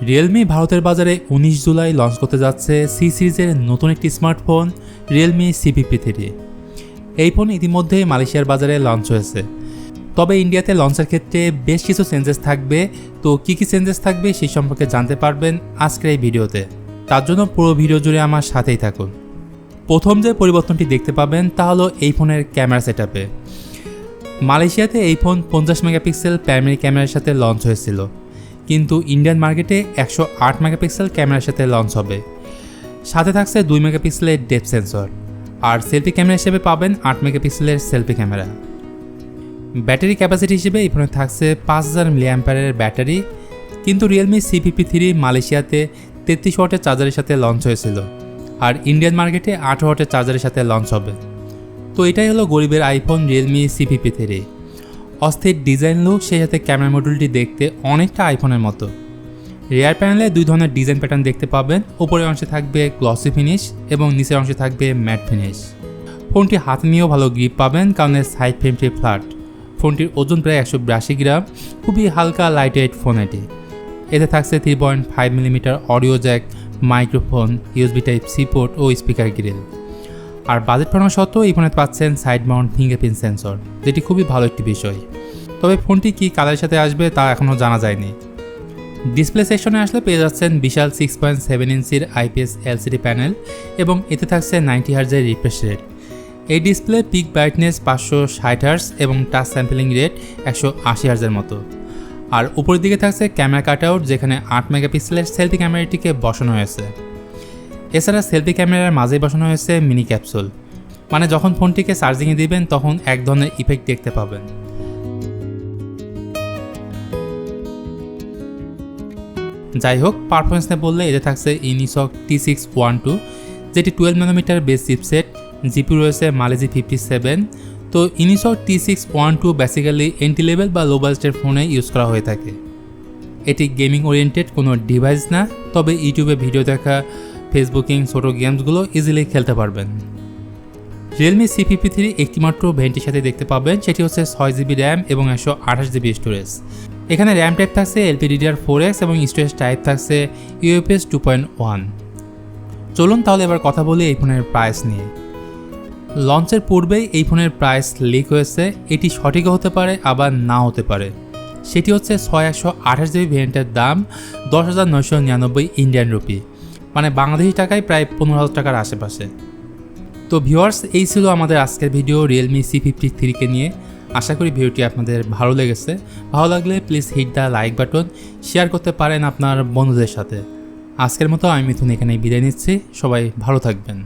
Realme ভারতের বাজারে 19 July launch করতে যাচ্ছে সি সিরিজের নতুন একটি স্মার্টফোন রিয়েলমি C53। এই ফোন ইতিমধ্যেই মালয়েশিয়ার বাজারে লঞ্চ হয়েছে, তবে ইন্ডিয়াতে লঞ্চের ক্ষেত্রে বেশ কিছু চেঞ্জেস থাকবে। তো কী কী চেঞ্জেস থাকবে সেই সম্পর্কে জানতে পারবেন আজকের এই ভিডিওতে। তার জন্য পুরো ভিডিও জুড়ে আমার সাথেই থাকুন। প্রথম যে পরিবর্তনটি দেখতে পাবেন তা হলো এই ফোনের ক্যামেরা সেটআপে। মালয়েশিয়াতে এই ফোন 50 মেগাপিক্সেল প্রাইমারি ক্যামেরার সাথে লঞ্চ হয়েছিল, কিন্তু ইন্ডিয়ান মার্কেটে 108 মেগাপিক্সেল ক্যামেরার সাথে লঞ্চ হবে। সাথে থাকছে 2 মেগাপিক্সেলের ডেপথ সেন্সর, আর সেলফি ক্যামেরা হিসেবে পাবেন 8 মেগাপিক্সেলের সেলফি ক্যামেরা। ব্যাটারি ক্যাপাসিটি হিসেবে এই ফোনে থাকছে 5000 মিলিঅ্যাম্পিয়ারের ব্যাটারি, কিন্তু রিয়েলমি C53 মালয়েশিয়াতে 33 ওয়াটের চার্জারের সাথে লঞ্চ হয়েছিল, আর ইন্ডিয়ান মার্কেটে 8 ওয়াটের চার্জারের সাথে লঞ্চ হবে। তো এটাই হলো গরিবের আইফোন রিয়েলমি C53। অস্থির ডিজাইন লুক, সেই সাথে ক্যামেরা মডিউলটি দেখতে অনেকটা আইফোনের মতো। রিয়ার প্যানেলে 2 ধরনের ডিজাইন প্যাটার্ন দেখতে পাবেন। উপরের অংশে থাকবে গ্লসি ফিনিশ এবং নিচের অংশে থাকবে ম্যাট ফিনিশ। ফোনটি হাতে নিয়েও ভালো গ্রিপ পাবেন, কারণ এর সাইড ফ্রেমটি ফ্ল্যাট। ফোনটির ওজন প্রায় 182 গ্রাম, খুবই হালকা লাইট ওয়েট ফোন এটি। এতে থাকছে 3.5 millimetre audio jack, microphone, USB Type-C port ও স্পিকার গ্রিল। আর বাজেট ফোন সত্ত্বেও এই ফোনে পাচ্ছেন সাইড মাউন্ট ফিঙ্গারপ্রিন্ট সেন্সর, যেটি খুবই ভালো একটি বিষয়। তবে ফোনটি কী কালারের সাথে আসবে তা এখনও জানা যায়নি। ডিসপ্লে সেকশনে আসলে পেয়ে যাচ্ছেন বিশাল 6.7 ইঞ্চির IPS LCD প্যানেল এবং এতে থাকছে 90 হার্জের রিফ্রেশ রেট। এই ডিসপ্লে পিক ব্রাইটনেস 560 হার্জ এবং টাচ স্যাম্পলিং রেট 180 হার্জের মতো। আর উপরের দিকে থাকছে ক্যামেরা কাটআউট, যেখানে 8 মেগাপিক্সেলের সেলফি ক্যামেরাটিকে বসানো হয়েছে। এছাড়া সেলফি ক্যামেরার মাঝেই বসানো হয়েছে মিনি ক্যাপসুল, মানে যখন ফোনটিকে চার্জিংয়ে দিবেন তখন এক ধরনের ইফেক্ট দেখতে পাবেন। যাই হোক, পারফরমেন্স নিয়ে বললে এতে থাকছে ইউনিসক T612, যেটি 12 ন্যানোমিটার বেস চিপসেট। জিপি রয়েছে মালেজি 57। তো Unisoc T612 basically entry level বা লো বাজেটের ফোনে ইউজ করা হয়ে থাকে। এটি গেমিং ওরিয়েন্টেড কোনো ডিভাইস না, তবে ইউটিউবে ভিডিও দেখা, ফেসবুকিং, ছোটো গেমসগুলো ইজিলি খেলতে পারবেন। রিয়েলমি C53 একটিমাত্র ভ্যারিয়েন্টের সাথে দেখতে পাবেন, সেটি হচ্ছে 6GB র্যাম এবং 128GB স্টোরেজ। এখানে র্যাম টাইপ থাকছে LPDDR4X এবং স্টোরেজ টাইপ থাকছে UFS 2.1। চলুন তাহলে এবার কথা বলি এই ফোনের প্রাইস নিয়ে। লঞ্চের পূর্বেই এই ফোনের প্রাইস লিক হয়েছে। এটি সঠিকও হতে পারে আবার না হতে পারে। সেটি হচ্ছে 128GB ভ্যারিয়েন্টের দাম 10,999 ইন্ডিয়ান রুপি, মানে বাংলাদেশি টাকায় প্রায় 15,000 টাকার আশেপাশে। তো ভিউয়ার্স, এই ছিল আমাদের আজকের ভিডিও রিয়েলমি C53 নিয়ে। আশা করি ভিডিওটি আপনাদের ভালো লেগেছে। ভালো লাগলে please hit the like button, share করতে পারেন আপনার বন্ধুদের সাথে। আজকের মতো আমি মিথুন এখানেই বিদায় নিচ্ছি। সবাই ভালো থাকবেন।